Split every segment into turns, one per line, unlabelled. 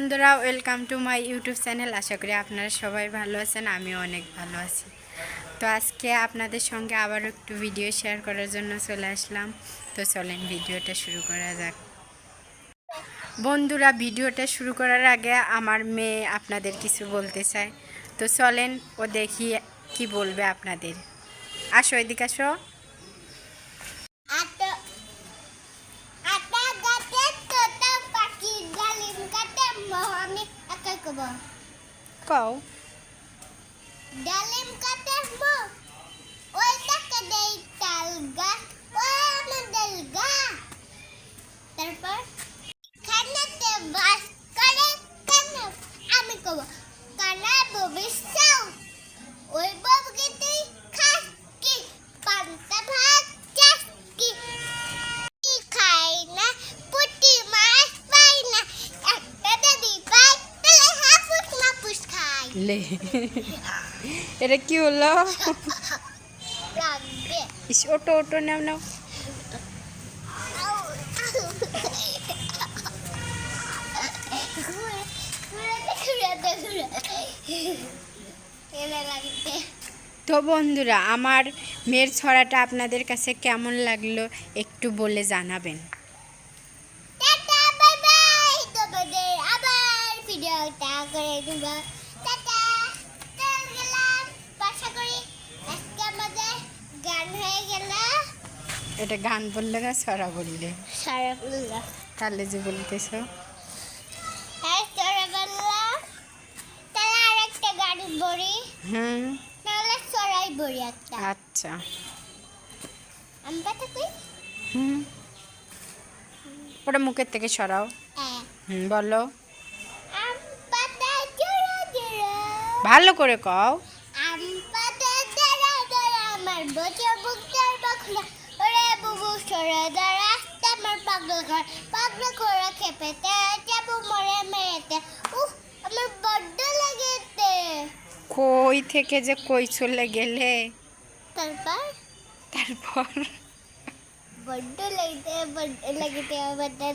বন্ধুরা, welcome to my YouTube channel. আশা করি আপনারা সবাই ভালো আছেন, আমিও অনেক ভালো আছি। তো আজকে আপনাদের সঙ্গে আবারও একটু ভিডিও শেয়ার করার জন্য চলে আসলাম। তো চলেন ভিডিওটা শুরু করা যাক। বন্ধুরা, ভিডিওটা শুরু করার আগে আমার মেয়ে আপনাদের কিছু বলতে চায়। তো চলেন ও দেখি কি বলবে আপনাদের। আসো, এদিকে আসো। কও
ডালিম কাটে মো ওইটাকে দেই তাল গাছ ওই আমাদের গা তারপর খানাতে বাস করে কেন আমি কব কানা ববিসাও ওই ববকে তুই খাস কি পান্তা ভাত চাস কি কি খাই না পুটি মাছ পাই না একটা যদি পাই তাহলে হাপুস মাপুস খাই
লে এটা কি হলো?
লাগবে
ইস, ওটো ওটো নাও নাও। তো বন্ধুরা, আমার মেয়ের ছড়াটা আপনাদের কাছে কেমন লাগলো একটু বলে জানাবেন।
টাটা বাই বাই তোমাদের আবার ভিডিওটা করে দিব টাটা চল গেলাম আশা করি আজকে আমাদের গান হয়ে গেল
এটা গান বললে না ছড়া বললে?
সারা বললা
তাহলে যে বলতেছো
হ্যাঁ সারা বললা তাহলে আরেকটা গান বলি তাহলে সরাই বলি একটা
আচ্ছা।
আমরা তো কই
ওটা মুখের থেকে সরাও।
হ্যাঁ
বলো,
আম পাতা জোড়া জোড়া
ভালো করে কও।
আম পাতা জোড়া জোড়া আমার বছর বুকটার বাখলা ওরে বুবু সরে দাঁড়া আমার পাগলা ঘোড়া খেপেতে যাবো মরে মেয়েতে আমার বড্ড লাগেতে
কই থেকে যে কই চলে গেলে।
তারপর বড্ড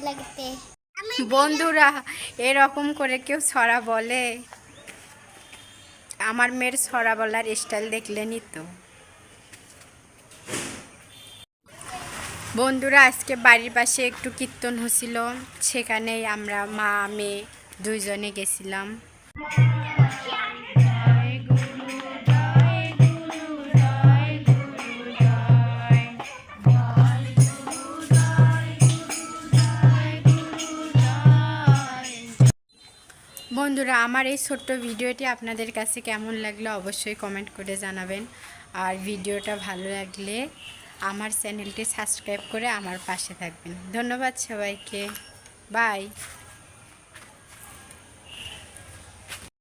লাগতে
বন্ধুরা, এরকম করে কেউ ছড়া বলে? আমার মেয়ের ছড়া বলার স্টাইল দেখলেনই তো। বন্ধুরা, আজকে বাড়ির পাশে একটু কীর্তন হচ্ছিল, সেখানেই আমরা মা মেয়ে দুইজনে গেছিলাম। বন্ধুরা, আমার এই ছোট্ট ভিডিওটি আপনাদের কাছে কেমন লাগলো অবশ্যই কমেন্ট করে জানাবেন। আর ভিডিওটা ভালো লাগলে আমার চ্যানেলটি সাবস্ক্রাইব করে আমার পাশে থাকবেন। ধন্যবাদ সবাইকে, বাই।